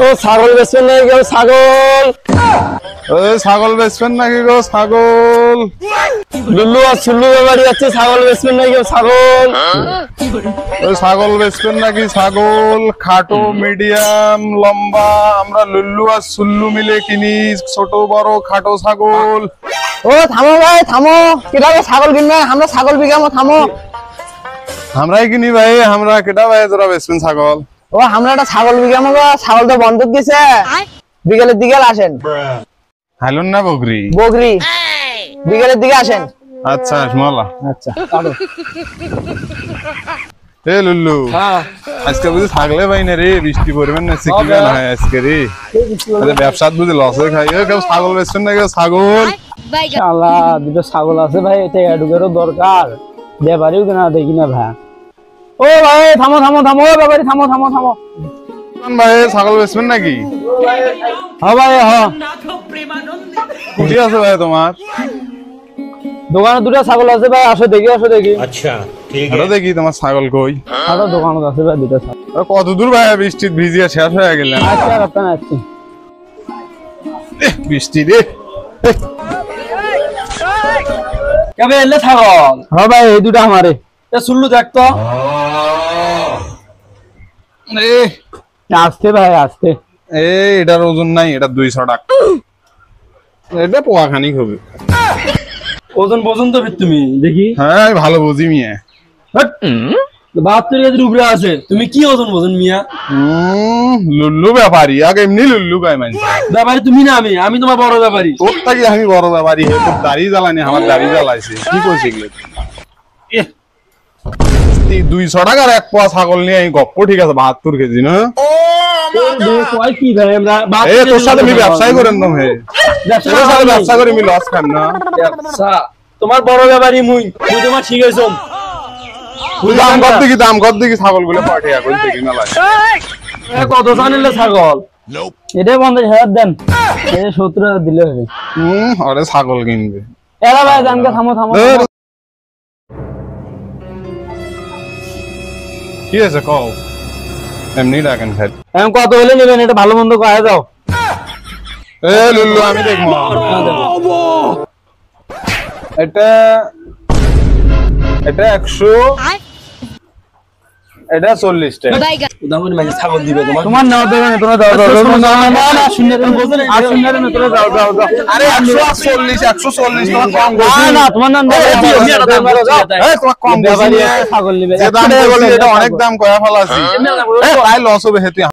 ও ছাগল বেচবেন নাকি গো? ছাগল ছাগল বেচবেন নাকি গো? ছাগল লুল্লু আর সুল্লু বাড়ি যাচ্ছে, ছাগল বেচবেন নাকি গো? ছাগল ছাগল বেচবেন নাকি? ছাগল খাটো মিডিয়াম লম্বা আমরা লুল্লু আর সুল্লু মিলে কিনি, ছোট বড় খাটো ছাগল। ও থামো ভাই থামো, কিভাবে ছাগল কিনবে? আমরা ছাগল বিকামো, থামো। আমরাই কিনি ভাই, আমরা কেটা ভাই তোরা বেচবেন ছাগল? ও আমরা একটা ছাগল বিকামো গো, ছাগল তো বন্ধক দিছে, বিকেলের দিকে আসেন। হাইলন না বকরি? বকরি, বিকেলের দিকে আসেন। আচ্ছা মালা। আচ্ছা পারো। এ লুল্লু, আজকে বুঝি থাকলে ভাই না রে, বৃষ্টি পড়বেন না শিখবে না আজকে রে, ব্যবসাত বুঝি লসে খাই। কেউ ছাগল বেচবেন না কেউ? ছাগল শালা দুটো ছাগল আছে ভাই, এটা এডুকেরও দরকার, ব্যাপারিও কিনা দেখি না ভাই। ও ভাই থামো থামো থামো, ও ব্যাপারি থামো থামো থামো। ভাই ছাগল বেচবেন নাকি? হ্যাঁ ভাই হ্যাঁ। কি আছে ভাই তোমার দোকানে দুটো ছাগল আছে ভাই, আসো দেখি আসো দেখি। আচ্ছা ঠিক আছে, দেখি তোমার ছাগল কই? আরো দোকানে আছে ভাই দুটো ছাগল। কত দূর ভাই? বৃষ্টি ভিজিয়ে শেষ হয়ে গেলেন। আচ্ছা আপনার আসছি। বৃষ্টি রে কবে এলে ছাগল? হ্যাঁ ভাই এই দুটো আমারে। শুনলু দেখতো আসতে ভাই আসতে। এটার ওজন নাই, এটা 200 টাকা। এটা পোয়া খানিক হবে। ওজন বোঝন তো তুমি দেখি। হ্যাঁ ভালো বুঝি মিয়া। 72 কেজির উপরে আছে, তুমি কি ওজন বোঝন মিয়া? লুল্লু ব্যাপারী, আগে এমনি লুল্লু গায় মানে। ব্যাপারী তুমি না আমি, আমি তোমার বড় ব্যাপারী। তোর থাকি আমি বড় ব্যাপারী, হে তোর দাড়ি জ্বালানি, আমার দাড়ি জ্বালাইছে। কি করছি এগুলো? 200 টাকার এক পোয়া ছাগল নিয়ে আমি গপ্প, ঠিক আছে 72 কেজি না? কি ভাই আমরা তোর সাথে আমি ব্যবসায় করেন তো হে, ব্যবসা করে আমি লস খান না। তোমার বড় ব্যাপারী মুই তোমার ঠিক আছে। দাম কত দেখি ছাগল গুলো পাঠিয়ে কই দেখি মেলায়। কত জানিলে ছাগল? এটা 50,000 দেন, এই 70,000 দিলে হবে। আরে ছাগল কিনবে। এরা ভাই জানকে থামো থামো। কি আছে কও? এমনি ডাকেন খাই। এখন কত হলে নেবেন? এটা ভালো মন্দ কয়ে দাও। এ লুল্লু আমি দেখবো। এটা 100, এটা 40 টাকা। ছাগল দিবে তোমার নাও দেবে না, তোমরা দাও দাও না না না শুনলে বলছেন আর শুনলে না, তোমরা দাও দাও দাও। আরে 140 তোমার কম না করছি না তোমার নাম দাও। এই তোমার কম করছি। ছাগল নিবে, যে দাম বলি এটা অনেক দাম কয়া ফেলাছি। এই লস হবে হেতু।